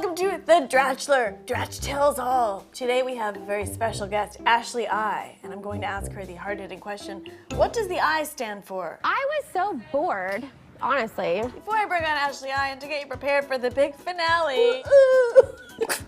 welcome to the Dratchelor. Dratch tells all. Today we have a very special guest, Ashley I, and I'm going to ask her the hard-hitting question, what does the I stand for? I was so bored, honestly. Before I bring on Ashley I, and to get you prepared for the big finale,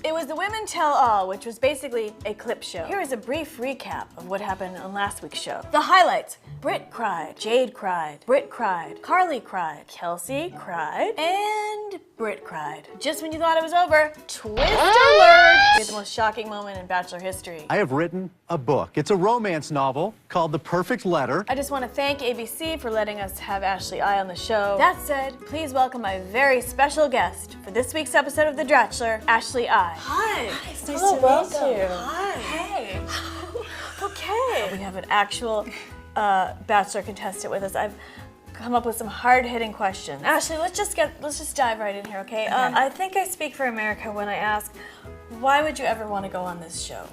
it was the Women Tell All, which was basically a clip show. Here is a brief recap of what happened on last week's show. The highlights. Britt cried, Jade cried, Britt cried, Carly cried, Kelsey cried, and Britt cried. Just when you thought it was over, twist alert! It's the most shocking moment in Bachelor history. I have written a book. It's a romance novel called The Perfect Letter. I just want to thank ABC for letting us have Ashley I on the show. That said, please welcome my very special guest for this week's episode of The Dratchelor, Ashley I. Hi. It's nice to meet you. Hi. Hey. Okay. We have an actual Bachelor contestant with us. I've come up with some hard-hitting questions. Ashley, let's just dive right in here, okay? I think I speak for America when I ask, why would you ever want to go on this show?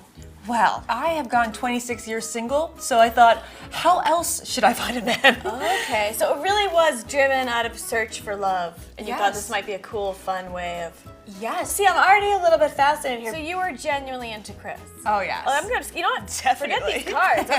Well, I have gone 26 years single, so I thought, how else should I find a man? Okay, so it really was driven out of search for love, and you thought Yes. this might be a cool, fun way of... Yes. See, I'm already a little bit fascinated here. So you were genuinely into Chris. Oh, yes. Oh, I'm gonna, you know what? Definitely. Forget these cards.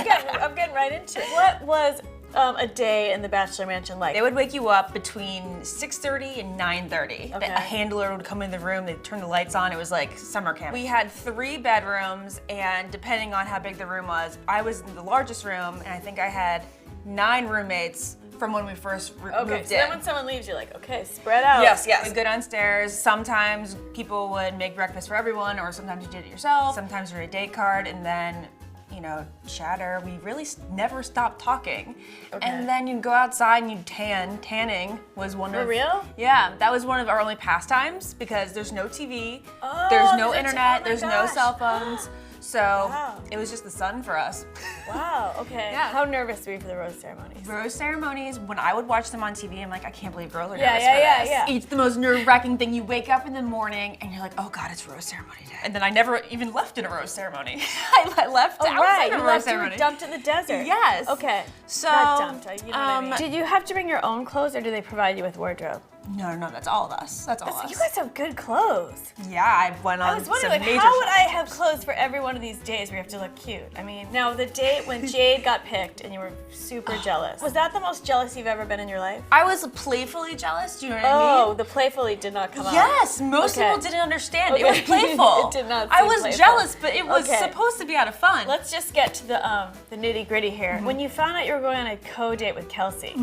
I'm getting right into it. What was a day in the Bachelor Mansion like? They would wake you up between 6:30 and 9:30. Okay. A handler would come in the room, they'd turn the lights on, it was like summer camp. We had 3 bedrooms, and depending on how big the room was, I was in the largest room, and I think I had 9 roommates from when we first moved Okay, in. so then when someone leaves, you're like, okay, spread out. Yes, yes. We'd go downstairs. Sometimes people would make breakfast for everyone, or sometimes you did it yourself. Sometimes you were a date card, and then, you know, chatter. We really never stopped talking. Okay. And then you'd go outside and you'd tan. Tanning was one of... For real? Yeah, that was one of our only pastimes because there's no TV, Oh, there's no there's a- internet, oh my there's no gosh. cell phones. So Wow. it was just the sun for us. Wow, okay. Yeah. How nervous were you for the rose ceremonies? Rose ceremonies, when I would watch them on TV, I'm like, I can't believe girls are Yeah, nervous yeah, for yeah, this. yeah. It's the most nerve-wracking thing. You wake up in the morning and you're like, oh God, it's rose ceremony day. And then I never even left in a rose ceremony. I left Oh, outside right, of you a rose left, you were ceremony. dumped in the desert. Yes. Okay. So, Not dumped, you know what I mean. um, Did you have to bring your own clothes, or do they provide you with wardrobe? No, that's all of us. That's all us. You guys have good clothes. Yeah, I went on I was wondering, some like, major how would I shows. have clothes for every one of these days where you have to look cute? I mean, now the date when Jade got picked and you were super jealous. Was that the most jealous you've ever been in your life? I was playfully jealous, do you know what I Oh, mean? the playfully did not come out. Yes, most Okay. people didn't understand. Okay. It was playful. It did not I seem was playful. jealous, but it was Okay. supposed to be out of fun. Let's just get to the nitty gritty here. When you found out you were going on a co-date with Kelsey,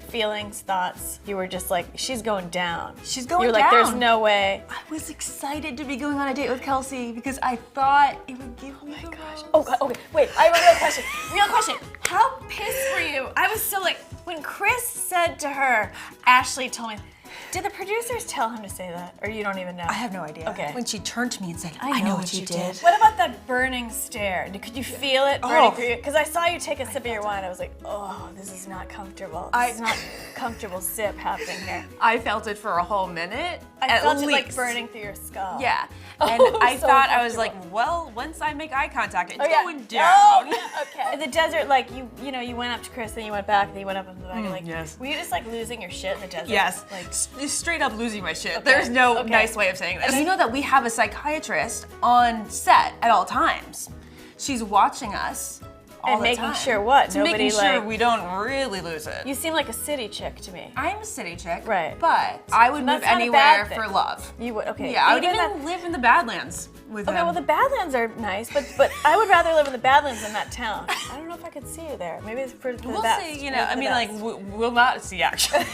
feelings, thoughts, you were just like, she's going down. She's going You're like, there's down. no way. I was excited to be going on a date with Kelsey because I thought it would give me the rose. Oh, okay, wait, I have a real question. Real question. How pissed were you? I was so like, when Chris said to her, Ashley told me, did the producers tell him to say that? Or you don't even know? I have no idea. Okay. When she turned to me and said, I know what you did. What about that burning stare? Could you feel it burning Oh. through you? Because I saw you take a sip of your wine. I was like, oh, this is not comfortable. This is not comfortable sip happening here. I felt it for a whole minute. I felt it like least. burning through your skull. Yeah. And Oh, I so thought, I was like, uncomfortable. well, once I make eye contact, it's yeah. going down. Oh, yeah, okay. In the desert, like you know, you went up to Chris, then you went back, then you went up into the back. Like, yes. Were you just like losing your shit in the desert? Yes, Like, just straight up losing my shit. There's no okay. nice way of saying this. You know that we have a psychiatrist on set at all times. She's watching us all and the making time. sure what? To making sure we don't really lose it. You seem like a city chick to me. I'm a city chick, Right. but I would move That's not a anywhere bad thing. for love. You would, okay. Yeah, I would Even even live in the Badlands with Okay, him. well the Badlands are nice, but I would rather live in the Badlands than that town. I don't know if I could see you there. Maybe it's for the We'll best. see, Maybe you know, for I the mean, like, best. we'll not see action.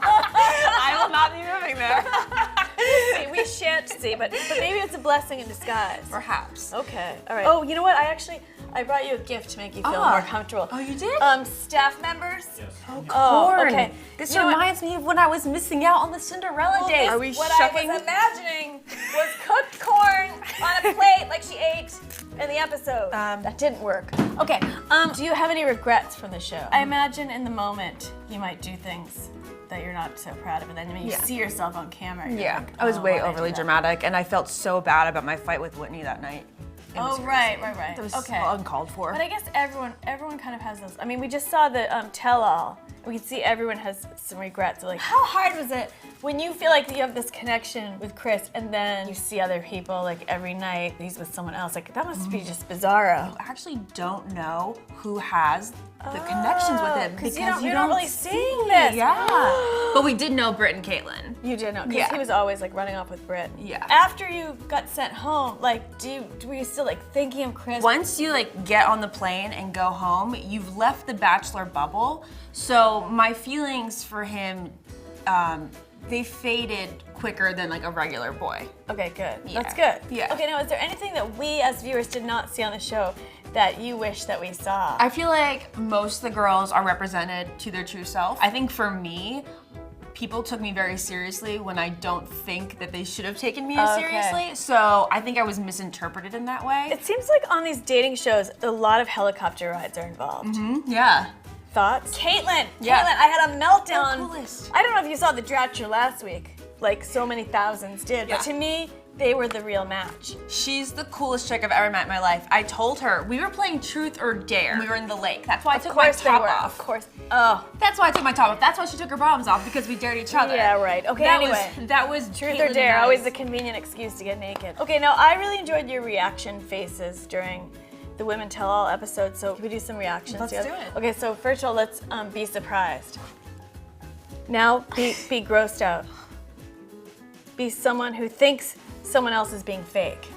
I will not be moving there. See, we shan't see, but maybe it's a blessing in disguise. Perhaps. Okay, all right. Oh, you know what? I brought you a gift to make you feel Ah. more comfortable. Oh, you did? Staff members. Yes. Oh, Oh, corn. okay. This You know what? reminds me of when I was missing out on the Cinderella days. Are we what shucking? I was imagining was cooked corn on a plate like she ate in the episode. That didn't work. Okay, do you have any regrets from the show? I imagine in the moment you might do things that you're not so proud of, and then when you see yourself on camera, you're Yeah, like, I was oh, way why'd I do overly that? dramatic, and I felt so bad about my fight with Whitney that night. It was Oh, crazy. right. It was Okay. so uncalled for. But I guess everyone kind of has those. I mean, we just saw the tell-all. We can see everyone has some regrets. Like, how hard was it When you feel like you have this connection with Chris and then you see other people like every night, he's with someone else, like that must be just bizarro. I actually don't know who has the connections with him because because you're not really seeing this. Yeah. But we did know Britt and Caitlin. You did know, because Yeah. he was always like running off with Britt. Yeah. After you got sent home, like, were you still like thinking of Chris? Once you like get on the plane and go home, you've left the Bachelor bubble. So my feelings for him, they faded quicker than like a regular boy. Okay, good. Yeah. That's good. Yeah. Okay, now is there anything that we as viewers did not see on the show that you wish that we saw? I feel like most of the girls are represented to their true self. I think for me, people took me very seriously when I don't think that they should have taken me as Okay. seriously. So I think I was misinterpreted in that way. It seems like on these dating shows, a lot of helicopter rides are involved. Yeah. Thoughts? Caitlin! Yeah. Caitlin, I had a meltdown. The coolest. I don't know if you saw the Dratcher last week, like so many thousands did, Yeah. but to me, they were the real match. She's the coolest chick I've ever met in my life. I told her, we were playing Truth or Dare. We were in the lake. That's why I took my Of course they top were, off. of course. Oh, That's why I took my top off. That's why she took her bottoms off, because we dared each other. yeah, right. Okay, That anyway. that was Truth Caitlin or dare, and always I's. the convenient excuse to get naked. Okay, now I really enjoyed your reaction faces during the Women Tell All episode, so can we do some reactions? Let's together? do it. Okay, so first of all, let's be surprised. Now, be grossed out. Be someone who thinks someone else is being fake.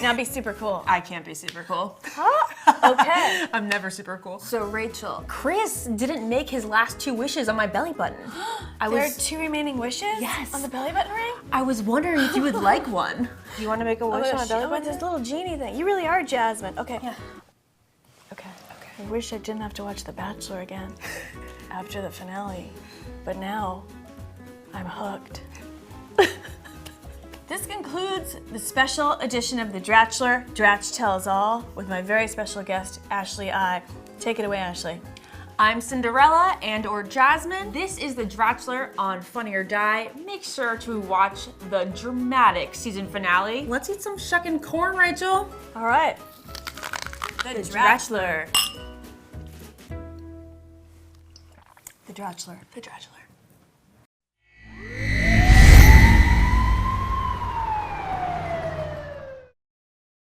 Now be super cool. I can't be super cool. Okay. I'm never super cool. So Rachel, Chris didn't make his last 2 wishes on my belly button. There are 2 remaining wishes? Yes. On the belly button ring? I was wondering if you would like one. Do you want to make a wish on a belly button? This little genie thing. You really are Jasmine. Okay. Yeah. Okay. I wish I didn't have to watch The Bachelor again after the finale, but now I'm hooked. This concludes the special edition of the Dratchelor Dratch Tells All with my very special guest, Ashley I. Take it away, Ashley. I'm Cinderella and or Jasmine. This is the Dratchelor on Funny or Die. Make sure to watch the dramatic season finale. Let's eat some shuckin' corn, Rachel. All right. The Dratchelor. The Dratchelor. The Dratchelor.